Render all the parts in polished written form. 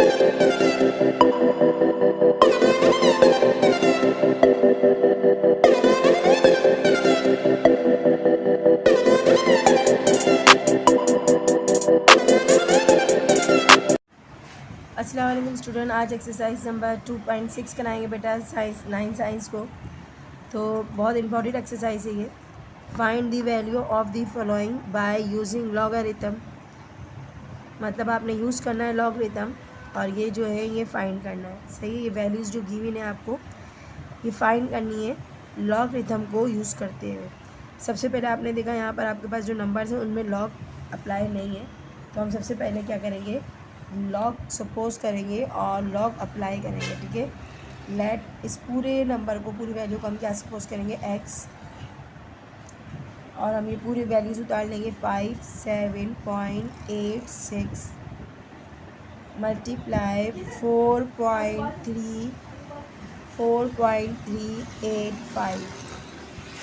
अस्सलाम वालेकुम स्टूडेंट, आज एक्सरसाइज नंबर 2.6 कराएंगे बेटा साइंस 9 साइंस को। तो बहुत इंपॉर्टेंट एक्सरसाइज है ये। Find the value of the following by using logarithm. मतलब आपने यूज़ करना है लॉगरिथम और ये जो है ये फाइंड करना है। सही है, ये वैल्यूज़ जो गिवन है आपको ये फाइंड करनी है लॉगरिथम को यूज़ करते हुए। सबसे पहले आपने देखा यहाँ पर आपके पास जो नंबर्स हैं उनमें लॉग अप्लाई नहीं है, तो हम सबसे पहले क्या करेंगे, लॉग सपोज करेंगे और लॉग अप्लाई करेंगे। ठीक है, लेट इस पूरे नंबर को, पूरी वैल्यू को हम क्या सपोज करेंगे, x, और हम ये पूरी वैल्यूज उतार लेंगे 57.86 मल्टीप्लाई 4.385।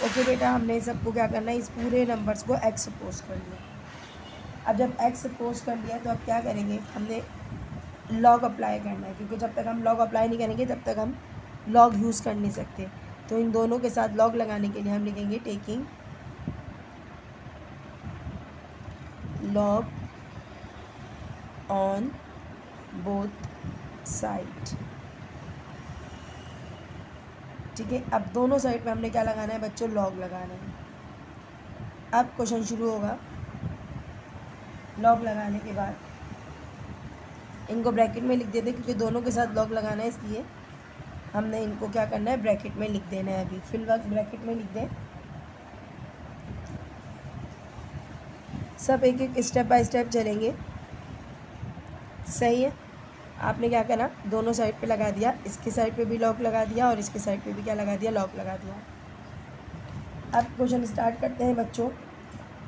ओके बेटा, हमने सबको क्या करना है, इस पूरे नंबर्स को x सपोज कर लिया। अब जब x सपोज कर लिया तो अब क्या करेंगे, हमने लॉग अप्लाई करना है, क्योंकि जब तक हम लॉग अप्लाई नहीं करेंगे तब तक हम लॉग यूज़ कर नहीं सकते। तो इन दोनों के साथ लॉग लगाने के लिए हम लिखेंगे taking log on both side. ठीक है, अब दोनों साइड पे हमने क्या लगाना है बच्चों, लॉग लगाना है। अब क्वेश्चन शुरू होगा। लॉग लगाने के बाद इनको ब्रैकेट में लिख देते, क्योंकि दोनों के साथ लॉग लगाना है इसलिए हमने इनको क्या करना है, ब्रैकेट में लिख देना है। अभी फिल वक्त ब्रैकेट में लिख दें। सब एक एक स्टेप बाय स्टेप चलेंगे। सही है, आपने क्या करना, दोनों साइड पे लगा दिया, इसके साइड पे भी लॉक लगा दिया और इसके साइड पे भी क्या लगा दिया, लॉक लगा दिया। अब क्वेश्चन स्टार्ट करते हैं बच्चों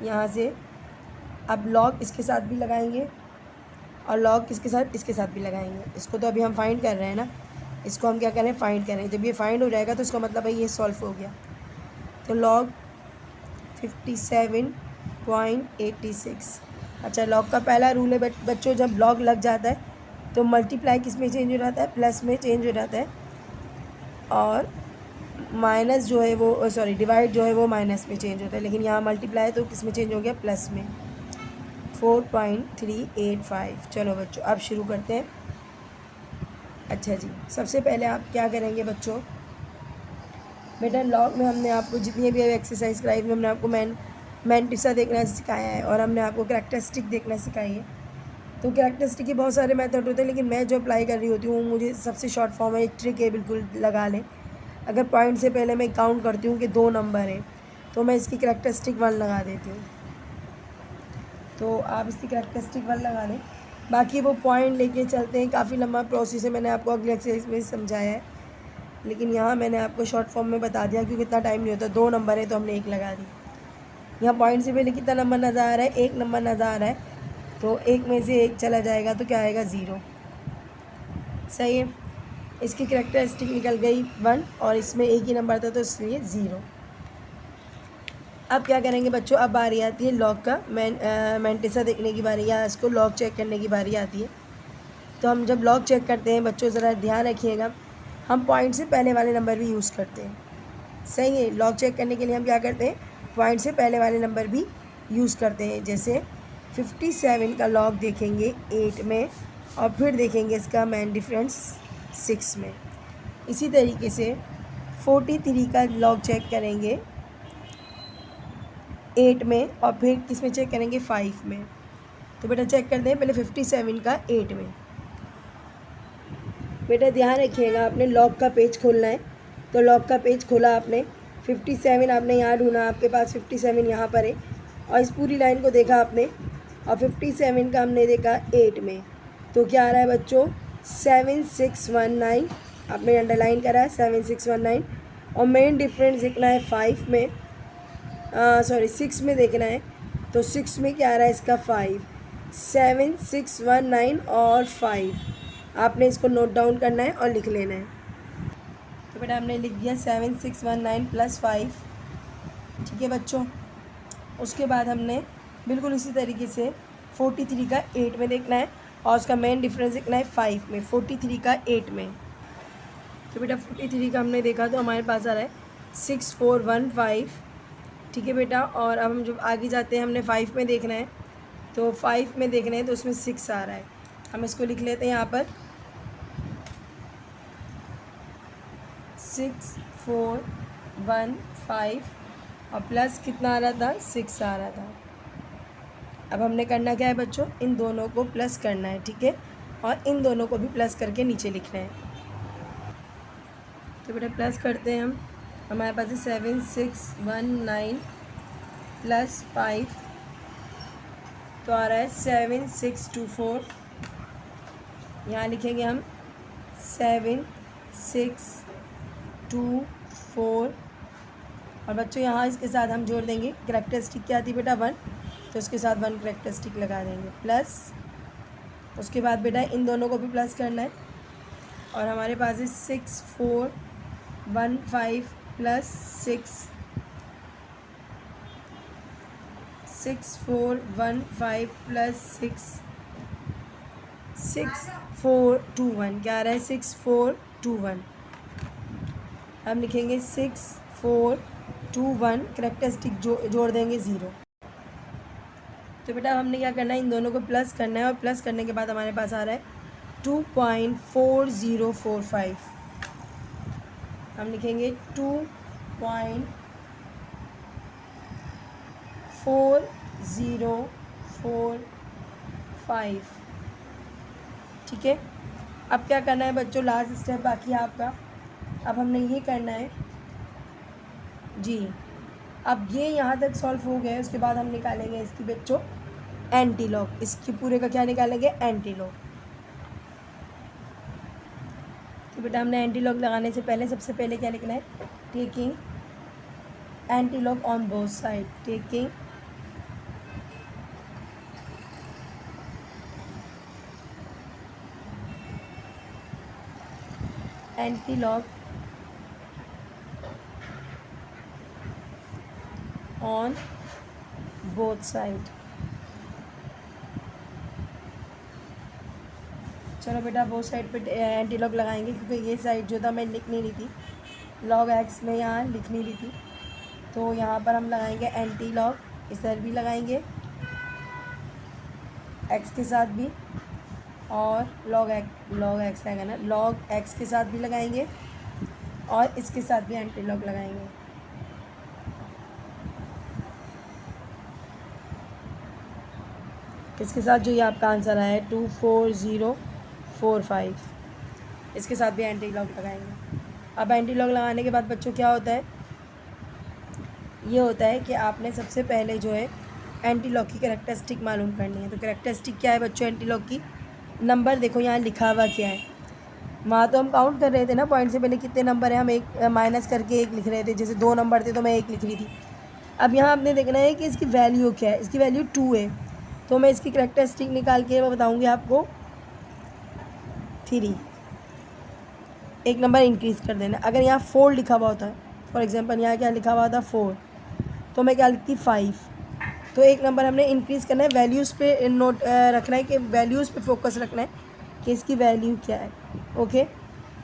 यहाँ से। अब लॉक इसके साथ भी लगाएंगे और लॉग किसके साथ, इसके साथ भी लगाएंगे। इसको तो अभी हम फाइंड कर रहे हैं ना, इसको हम क्या करें, फाइंड करें। जब ये फाइंड हो जाएगा तो इसका मतलब है ये सॉल्व हो गया। तो लॉग 57.86। अच्छा, लॉग का पहला रूल है बच्चों, जब लॉग लग जाता है तो मल्टीप्लाई किस में चेंज हो जाता है, प्लस में चेंज हो जाता है, और माइनस जो है वो, सॉरी डिवाइड जो है वो माइनस में चेंज होता है। लेकिन यहाँ मल्टीप्लाई तो किस में चेंज हो गया, प्लस में, 4.385। चलो बच्चों अब शुरू करते हैं। अच्छा जी, सबसे पहले आप क्या करेंगे बच्चों, बेटा लॉग में हमने आपको जितनी भी एक्सरसाइज कराई हमने आपको मैंटिसा देखना सिखाया है और हमने आपको कैरेक्टरिस्टिक देखना सिखाई है। तो कैरेक्टरिस्टिक के बहुत सारे मेथड होते हैं, लेकिन मैं जो अप्लाई कर रही होती हूँ मुझे सबसे शॉर्ट फॉर्म है, एक ट्रिक है, बिल्कुल लगा लें। अगर पॉइंट से पहले मैं काउंट करती हूँ कि 2 नंबर हैं तो मैं इसकी कैरेक्टरिस्टिक 1 लगा देती हूँ। तो आप इसकी कैरेक्टरिस्टिक 1 लगा लें, बाकी वो पॉइंट लेके चलते हैं। काफ़ी लंबा प्रोसेस है, मैंने आपको अगले एक्सरसाइज में समझाया है, लेकिन यहाँ मैंने आपको शॉर्ट फॉर्म में बता दिया क्योंकि इतना टाइम नहीं होता। 2 नंबर है तो हमने 1 लगा दी। यहाँ पॉइंट से पहले कितना नंबर नज़र आ रहा है, 1 नंबर नज़र आ रहा है, तो 1 में से 1 चला जाएगा तो क्या आएगा, 0। सही है, इसकी कैरेक्टरिस्टिक निकल गई 1 और इसमें एक ही नंबर था तो इसलिए 0। अब क्या करेंगे बच्चों, अब बारी आती है लॉग का मैंटिसा देखने की बारी, या इसको लॉग चेक करने की बारी आती है। तो हम जब लॉग चेक करते हैं बच्चों, ज़रा ध्यान रखिएगा, हम पॉइंट से पहले वाले नंबर भी यूज़ करते हैं। सही है, लॉग चेक करने के लिए हम क्या करते हैं, पॉइंट से पहले वाले नंबर भी यूज़ करते हैं। जैसे 57 का लॉग देखेंगे 8 में और फिर देखेंगे इसका मैन डिफरेंस 6 में। इसी तरीके से 43 का लॉग चेक करेंगे 8 में और फिर किस में चेक करेंगे, 5 में। तो बेटा चेक करते हैं पहले 57 का 8 में। बेटा ध्यान रखिएगा, आपने लॉग का पेज खोलना है, तो लॉग का पेज खोला आपने, 57 आपने यहाँ ढूंढा, आपके पास 57 यहाँ पर है, और इस पूरी लाइन को देखा आपने और 57 का हमने देखा 8 में, तो क्या आ रहा है बच्चों, 7619। आपने अंडरलाइन करा है 7619, और मेन डिफरेंस देखना है 5 में, सॉरी 6 में देखना है, तो 6 में क्या आ रहा है इसका 5, 7619 और 5। आपने इसको नोट डाउन करना है और लिख लेना है। तो बेटा हमने लिख दिया 7619 + 5। ठीक है बच्चों, उसके बाद हमने बिल्कुल इसी तरीके से 43 का 8 में देखना है और उसका मेन डिफरेंस लिखना है 5 में, 43 का 8 में। तो बेटा 43 का हमने देखा तो हमारे पास आ रहा है 6415, ठीक है बेटा। और अब हम जब आगे जाते हैं हमने 5 में देखना है, तो 5 में देखना है तो उसमें 6 आ रहा है। हम इसको लिख लेते हैं यहाँ पर 6415 और प्लस कितना आ रहा था, 6 आ रहा था। अब हमने करना क्या है बच्चों, इन दोनों को प्लस करना है, ठीक है, और इन दोनों को भी प्लस करके नीचे लिखना है। तो बेटा प्लस करते हैं हम, हमारे पास है 7619 प्लस 5, तो आ रहा है 7624। यहाँ लिखेंगे हम 7624, और बच्चों यहाँ इसके साथ हम जोड़ देंगे कैरेक्टरिस्टिक क्या थी बेटा 1, तो उसके साथ 1 कैरेक्टरिस्टिक लगा देंगे प्लस। उसके बाद बेटा इन दोनों को भी प्लस करना है, और हमारे पास है 6415 प्लस 6415 प्लस 6421, क्या आ रहा है 6421। हम लिखेंगे 6421, कैरेक्टरिस्टिक जोड़ देंगे 0। तो बेटा हमने क्या करना है, इन दोनों को प्लस करना है, और प्लस करने के बाद हमारे पास आ रहा है 2.4045। हम लिखेंगे 2.4045, ठीक है। अब क्या करना है बच्चों, लास्ट स्टेप बाकी है आपका। अब हमने ये करना है जी, अब ये यहाँ तक सॉल्व हो गया है, उसके बाद हम निकालेंगे इसकी बच्चों एंटी लॉग। इसके पूरे का क्या निकालेंगे, एंटी लॉग। तो बेटा हमने एंटी लॉग लगाने से पहले सबसे पहले क्या लिखना है, taking anti log on both side, taking anti log on both side. चलो बेटा बोथ साइड पे एंटी लॉग लगाएंगे, क्योंकि ये साइड जो था मैं लिख नहीं रही थी, लॉग एक्स में यहाँ लिख नहीं रही थी, तो यहाँ पर हम लगाएंगे एंटी लॉग, इस तरह भी लगाएंगे एक्स के साथ भी, और लॉग एक्स आएगा ना, लॉग एक्स के साथ भी लगाएंगे, और इसके साथ भी एंटी लॉग लगाएंगे। इसके साथ जो ये आपका आंसर आया है 24045, इसके साथ भी एंटी लॉग लगाएंगे। अब एंटी लॉग लगाने के बाद बच्चों क्या होता है, ये होता है कि आपने सबसे पहले जो है एंटी लॉग की कैरेक्टरिस्टिक मालूम करनी है। तो कैरेक्टरिस्टिक क्या है बच्चों एंटी लॉग की, नंबर देखो यहाँ लिखा हुआ क्या है, वहाँ तो हम काउंट कर रहे थे ना पॉइंट से पहले कितने नंबर है, हम एक माइनस करके एक लिख रहे थे, जैसे 2 नंबर थे तो मैं 1 लिख रही थी। अब यहाँ आपने देखना है कि इसकी वैल्यू क्या है, इसकी वैल्यू 2 है, तो मैं इसकी कैरेक्टरिस्टिक निकाल के मैं बताऊँगी आपको 3, एक नंबर इंक्रीज़ कर देना। अगर यहाँ 4 लिखा हुआ होता है, फॉर एग्जांपल यहाँ क्या लिखा हुआ था 4, तो मैं क्या लिखती 5, तो एक नंबर हमने इंक्रीज़ करना है, वैल्यूज़ पे नोट रखना है कि वैल्यूज़ पे फोकस रखना है कि इसकी वैल्यू क्या है। ओके,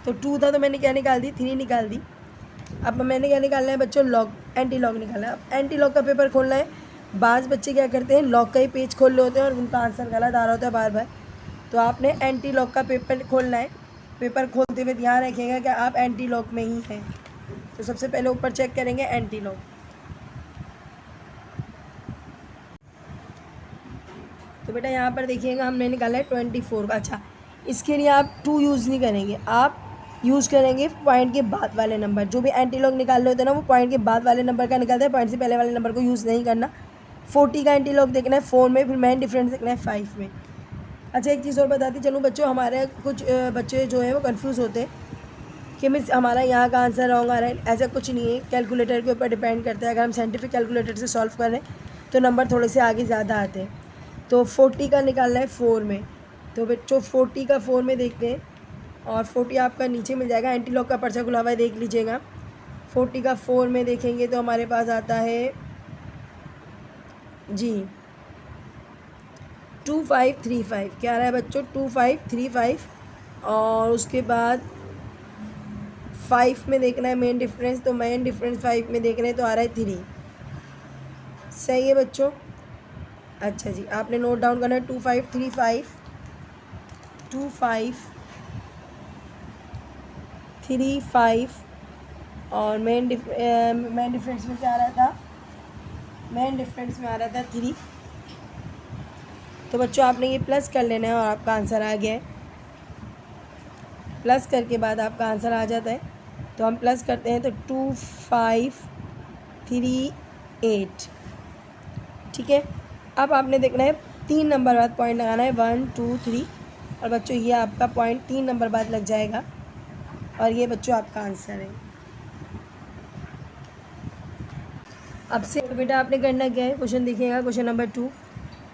तो 2 था तो मैंने क्या निकाल दी, 3 निकाल दी। अब मैंने क्या निकालना है बच्चों, लॉग, एंटी लॉग निकालना है। अब एंटी लॉग का पेपर खोलना है। बाज़ बच्चे क्या करते हैं, लॉग का ही पेज खोल रहे होते हैं और उनका आंसर गलत आ रहा होता है बार बार, तो आपने एंटी लॉग का पेपर खोलना है। पेपर खोलते हुए ध्यान रखिएगा कि आप एंटी लॉग में ही हैं। तो सबसे पहले ऊपर चेक करेंगे एंटी लॉग, तो बेटा यहाँ पर देखिएगा हमने निकाला है 24 का। अच्छा, इसके लिए आप 2 यूज़ नहीं करेंगे, आप यूज़ करेंगे पॉइंट के बाद वाले नंबर। जो भी एंटी लॉग निकाल रहे होते हैं ना वो पॉइंट के बाद वाले नंबर का निकालते हैं, पॉइंट से पहले वाले नंबर को यूज़ नहीं करना। 40 का एंटी लॉग देखना है 4 में, फिर मेन डिफरेंस देखना है 5 में। अच्छा, एक चीज़ और बताती चलूँ बच्चों, हमारे कुछ बच्चे जो है वो कन्फ्यूज़ होते हैं कि मिस हमारा यहाँ का आंसर रॉन्ग आ रहा है। ऐसा कुछ नहीं है, कैलकुलेटर के ऊपर डिपेंड करता है। अगर हम साइंटिफिक कैलकुलेटर से सॉल्व कर रहे हैं तो नंबर थोड़े से आगे ज़्यादा आते हैं। तो 40 का निकालना है 4 में, तो बच्चों 40 का 4 में देखते हैं, और 40 आपका नीचे मिल जाएगा, एंटी लॉग का पर्चा खुला हुआ है, देख लीजिएगा। 40 का 4 में देखेंगे तो हमारे पास आता है जी 2535 क्या आ रहा है बच्चों? 2535। और उसके बाद 5 में देखना है मेन डिफरेंस, तो मेन डिफरेंस 5 में देख रहे हैं तो आ रहा है 3। सही है बच्चों? अच्छा जी, आपने नोट डाउन करना है 2535 2535 और मेन डिफरेंस में क्या आ रहा था? मेन डिफरेंस में आ रहा था 3। तो बच्चों आपने ये प्लस कर लेना है और आपका आंसर आ गया है। प्लस करके बाद आपका आंसर आ जाता है, तो हम प्लस करते हैं तो 2538। ठीक है, अब आपने देखना है 3 नंबर बाद पॉइंट लगाना है, 1 2 3। और बच्चों ये आपका पॉइंट 3 नंबर बाद लग जाएगा और ये बच्चों आपका आंसर है। अब से बेटा आपने करना क्या है, क्वेश्चन देखिएगा, क्वेश्चन नंबर 2।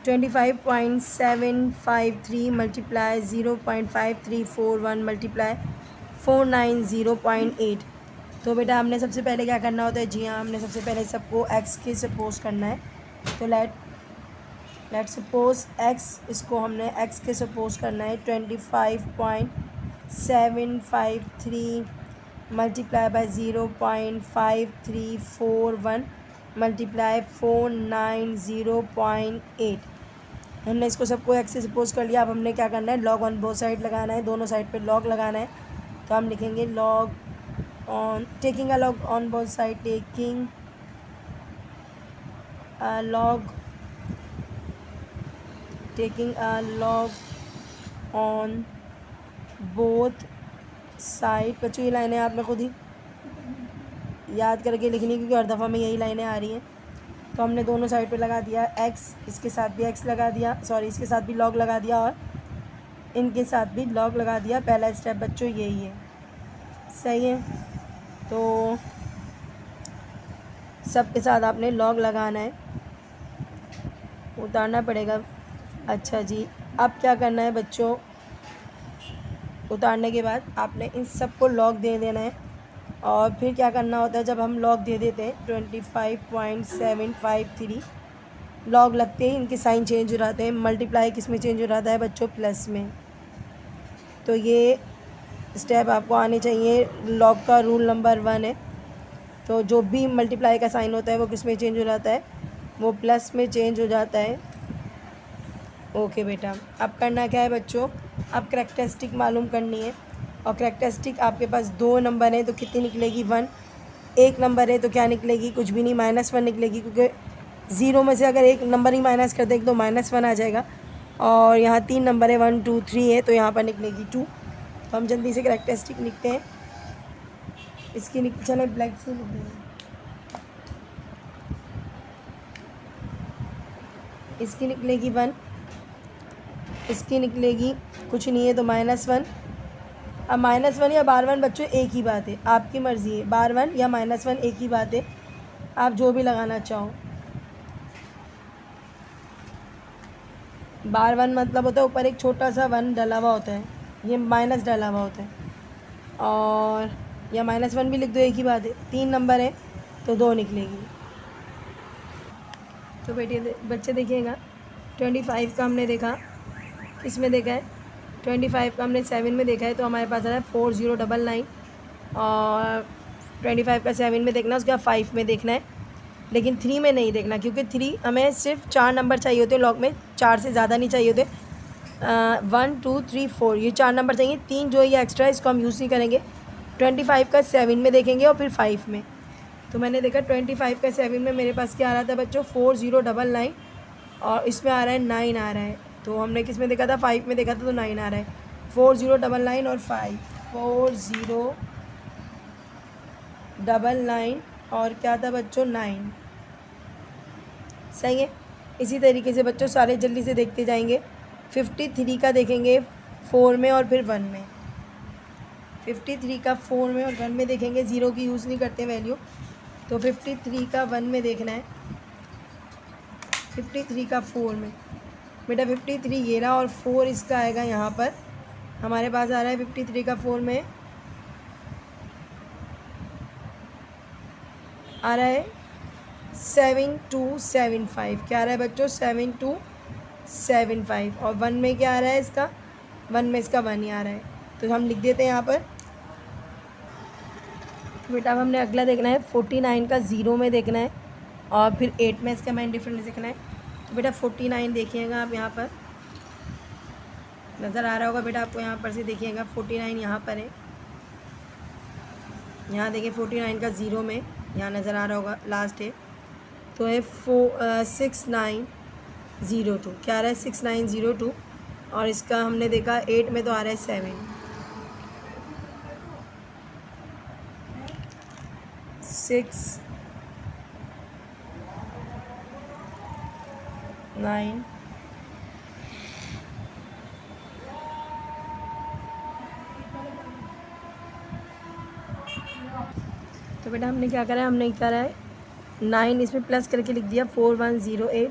25.753 multiply 0.5341 multiply 490.8। तो बेटा हमने सबसे पहले क्या करना होता है? जी हाँ, हमने सबसे पहले सबको x के सपोज करना है। तो लेट सपोज x, इसको हमने x के सपोज करना है। 25.753 मल्टीप्लाई बाय 0.5341 मल्टीप्लाई 490.8। हमने इसको सबको x से सपोज कर लिया। अब हमने क्या करना है? लॉग ऑन बोथ साइड लगाना है, दोनों साइड पे लॉग लगाना है। तो हम लिखेंगे log on, taking a log on both side, taking a log on both side. बच्चों ये लाइनें आपने खुद ही याद करके लिखनी, क्योंकि हर दफ़ा में यही लाइनें आ रही हैं। तो हमने दोनों साइड पे लगा दिया x, इसके साथ भी x लगा दिया, सॉरी इसके साथ भी लॉग लगा दिया और इनके साथ भी लॉग लगा दिया। पहला स्टेप बच्चों यही है। सही है, तो सब के साथ आपने लॉग लगाना है, उतारना पड़ेगा। अच्छा जी, अब क्या करना है बच्चों? उतारने के बाद आपने इन सबको लॉग दे देना है। और फिर क्या करना होता है? जब हम लॉग दे देते हैं 25.753 लॉग लगते ही इनके साइन चेंज हो जाते हैं। मल्टीप्लाई किस में चेंज हो जाता है बच्चों? प्लस में। तो ये स्टेप आपको आने चाहिए। लॉग का रूल नंबर 1 है। तो जो भी मल्टीप्लाई का साइन होता है वो किस में चेंज हो जाता है? वो प्लस में चेंज हो जाता है। ओके बेटा, अब करना क्या है बच्चों? अब करैक्टरिस्टिक मालूम करनी है। और करैक्टरिस्टिक आपके पास 2 नंबर है तो कितनी निकलेगी? 1। 1 नंबर है तो क्या निकलेगी? कुछ भी नहीं, -1 निकलेगी, क्योंकि 0 में से अगर एक नंबर ही माइनस कर देंगे तो -1 आ जाएगा। और यहाँ 3 नंबर है, 1 2 3 है, तो यहाँ पर निकलेगी 2। तो हम जल्दी से करैक्टरिस्टिक लिखते हैं। इसकी चलो ब्लैक से लिख देंगे। इसकी निकलेगी 1, इसकी निकलेगी कुछ नहीं है तो -1। अब -1 या बार 1 बच्चों एक ही बात है, आपकी मर्ज़ी है, बार 1 या -1 एक ही बात है, आप जो भी लगाना चाहो। बार 1 मतलब होता है ऊपर एक छोटा सा 1 डला हुआ होता है, ये माइनस डला हुआ होता है। और या -1 भी लिख दो, एक ही बात है। 3 नंबर है तो 2 निकलेगी। तो बच्चे देखिएगा, 25 का हमने देखा, इसमें देखा है 25 का हमने 7 में देखा है, तो हमारे पास आ रहा है 4099। और 25 का 7 में देखना, उसके बाद 5 में देखना है, लेकिन 3 में नहीं देखना, क्योंकि 3 हमें सिर्फ 4 नंबर चाहिए होते हैं लॉग में, 4 से ज़्यादा नहीं चाहिए होते। 1 2 3 4 ये 4 नंबर चाहिए, 3 जो है ये एक्स्ट्रा, इसको हम यूज़ नहीं करेंगे। 25 का 7 में देखेंगे और फिर 5 में। तो मैंने देखा 25 का 7 में मेरे पास क्या आ रहा था बच्चों? 4099 और इसमें आ रहा है 9 आ रहा है। तो हमने किस में देखा था? 5 में देखा था, तो 9 आ रहा है। 4099 और 5, 4099 और क्या था बच्चों? 9। सही है। इसी तरीके से बच्चों सारे जल्दी से देखते जाएंगे। 53 का देखेंगे 4 में और फिर 1 में। 53 का 4 में और 1 में देखेंगे, 0 की यूज़ नहीं करते वैल्यू। तो 53 का 1 में देखना है, 53 का 4 में। बेटा 53 ये रहा और 4 इसका आएगा यहाँ पर। हमारे पास आ रहा है 53 का 4 में आ रहा है 7275। क्या आ रहा है बच्चों? 7.5 और 1 में क्या आ रहा है इसका, 1 में इसका 1 ही आ रहा है, तो हम लिख देते हैं यहाँ पर। बेटा अब हमने अगला देखना है 49 का 0 में देखना है और फिर 8 में इसका मेन डिफरेंस देखना है। तो बेटा 49 देखिएगा आप, यहाँ पर नज़र आ रहा होगा बेटा आपको, यहाँ पर से देखिएगा 49 यहाँ पर है, यहाँ देखिए 49 का 0 में यहाँ नज़र आ रहा होगा लास्ट है, तो है 6902, क्या आ रहा है 6902 और इसका हमने देखा 8 में तो आ रहा है 7, 6 9 तो बेटा हमने क्या करा है, हमने करा है 9 इसमें प्लस करके लिख दिया 4108,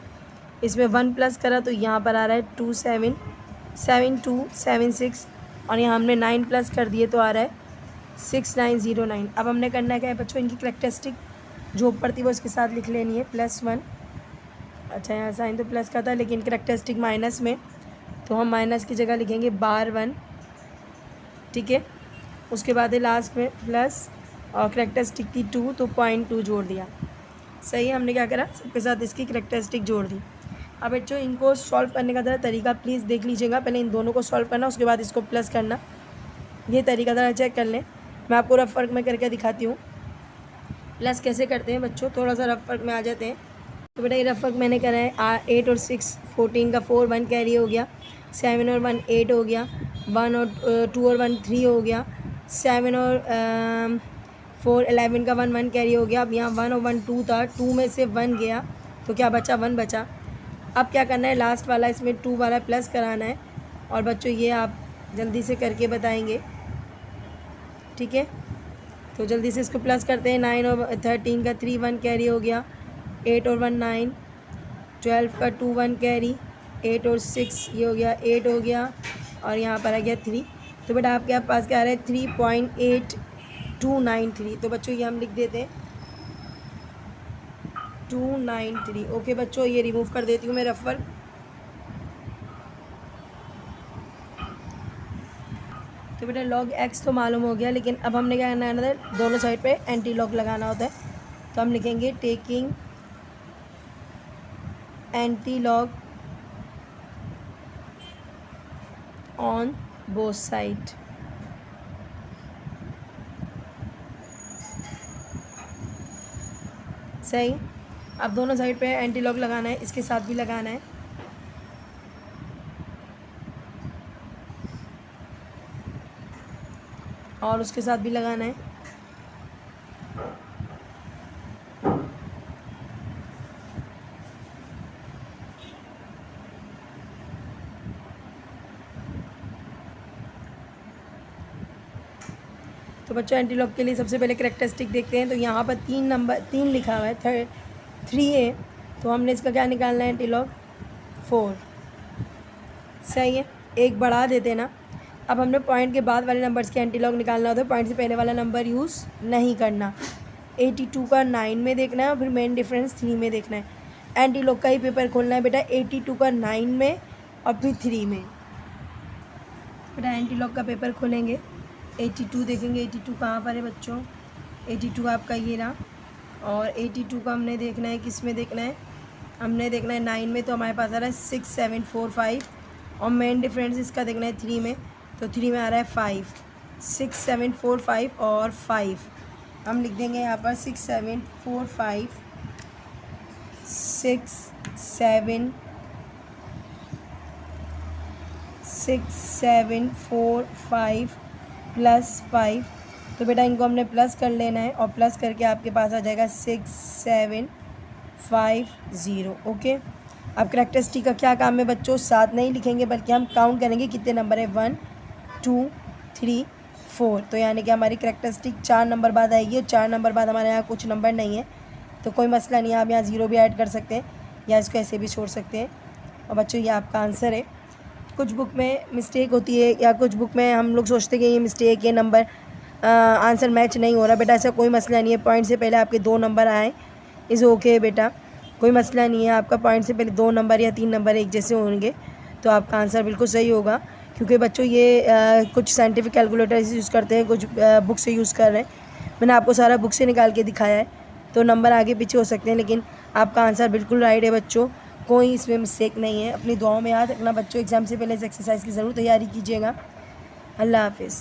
इसमें 1 प्लस करा तो यहाँ पर आ रहा है 277276 और यहाँ हमने 9 प्लस कर दिए तो आ रहा है 6909। अब हमने करना क्या है बच्चों, इनकी करेक्टरिस्टिक जो ऊपर थी वो इसके साथ लिख लेनी है +1। अच्छा यहाँ साइन तो प्लस का था लेकिन करेक्टरिस्टिक माइनस में, तो हम माइनस की जगह लिखेंगे /1, ठीक है। उसके बाद है लास्ट में प्लस और करेक्टरिस्टिक थी 2 तो 0.2 जोड़ दिया, सही है। हमने क्या करा, सबके साथ इसकी करेक्टरिस्टिक जोड़ दी। अब बच्चों इनको सॉल्व करने का ज़रा तरीका प्लीज़ देख लीजिएगा, पहले इन दोनों को सॉल्व करना उसके बाद इसको प्लस करना, ये तरीका ज़रा चेक कर लें। मैं आपको रफ वर्क में करके दिखाती हूँ प्लस कैसे करते हैं बच्चों, थोड़ा सा रफ वर्क में आ जाते हैं। तो बेटा ये रफ वर्क मैंने करा है 8 और 6 14 का 4 1 कैरी हो गया, 7 और 1 8 हो गया, 1 और 2 और 1 3 हो गया, 7 और 4 11 का 1 1 कैरी हो गया। अब यहाँ 1 और 1 2 था, 2 में से 1 गया तो क्या बचा, 1 बचा। अब क्या करना है, लास्ट वाला इसमें 2 वाला प्लस कराना है और बच्चों ये आप जल्दी से करके बताएंगे, ठीक है। तो जल्दी से इसको प्लस करते हैं। 9 और 13 का 3 1 कैरी हो गया, 8 और 1 9, 12 का 2 1 कैरी, 8 और 6 ये हो गया 8 हो गया और यहाँ पर आ गया 3। तो बेटा आपके पास क्या आ रहा है 3.8293। तो बच्चों ये हम लिख देते हैं 293। ओके बच्चों ये रिमूव कर देती हूँ मैं रफ वर्क। तो बेटा log x तो मालूम हो गया, लेकिन अब हमने क्या करना है, दोनों साइड पे एंटी लॉग लगाना होता है। तो हम लिखेंगे taking anti log on both side. सही, अब दोनों साइड पे एंटी लॉग लगाना है, इसके साथ भी लगाना है। और उसके साथ भी लगाना है। तो बच्चों एंटी लॉग के लिए सबसे पहले करेक्टरिस्टिक देखते हैं। तो यहाँ पर 3 लिखा हुआ है, 3 है, तो हमने इसका क्या निकालना है एंटी लॉग 4। सही है, एक बढ़ा देते ना। अब हमने पॉइंट के बाद वाले नंबर्स के एंटी लॉग निकालना होता है, पॉइंट से पहले वाला नंबर यूज़ नहीं करना। 82 का 9 में देखना है और फिर मेन डिफरेंस 3 में देखना है। एंटी लॉग का ही पेपर खोलना है बेटा 82 का 9 में और फिर 3 में। बेटा एंटी लॉग का पेपर खोलेंगे, 82 देखेंगे। 82 कहाँ पर है बच्चों, 82 आपका ये रहा। और 82 का हमने देखना है, किस में देखना है, हमने देखना है 9 में, तो हमारे पास आ रहा है 6745 और मेन डिफरेंस इसका देखना है 3 में, तो 3 में आ रहा है 5। 6745 और 5 हम लिख देंगे यहाँ पर 6745 6745 + 5। तो बेटा इनको हमने प्लस कर लेना है और प्लस करके आपके पास आ जाएगा 6750। ओके, अब करेक्टरिस्टिक का क्या काम है बच्चों, साथ नहीं लिखेंगे बल्कि हम काउंट करेंगे कितने नंबर है, 1 2 3 4। तो यानी कि हमारी करेक्टरिस्टिक 4 नंबर बाद आएगी और 4 नंबर बाद हमारे यहाँ कुछ नंबर नहीं है, तो कोई मसला नहीं है, आप यहाँ 0 भी ऐड कर सकते हैं या इसको ऐसे भी छोड़ सकते हैं। और बच्चों ये आपका आंसर है। कुछ बुक में मिस्टेक होती है या कुछ बुक में हम लोग सोचते हैं कि ये मिस्टेक, ये नंबर आंसर मैच नहीं हो रहा। बेटा ऐसा कोई मसला नहीं है, पॉइंट से पहले आपके 2 नंबर आए इज़ ओके बेटा। कोई मसला नहीं है। आपका पॉइंट से पहले 2 नंबर या 3 नंबर एक जैसे होंगे तो आपका आंसर बिल्कुल सही होगा, क्योंकि बच्चों ये कुछ साइंटिफिक कैलकुलेटर यूज़ करते हैं, कुछ बुक से यूज़ कर रहे हैं। मैंने आपको सारा बुक से निकाल के दिखाया है, तो नंबर आगे पीछे हो सकते हैं, लेकिन आपका आंसर बिल्कुल राइट है बच्चों। कोई इसमें मिस्टेक नहीं है। अपनी दुआओं में याद रखना बच्चों, एग्ज़ाम से पहले इस एक्सरसाइज की ज़रूर तैयारी कीजिएगा। अल्लाह हाफिज़।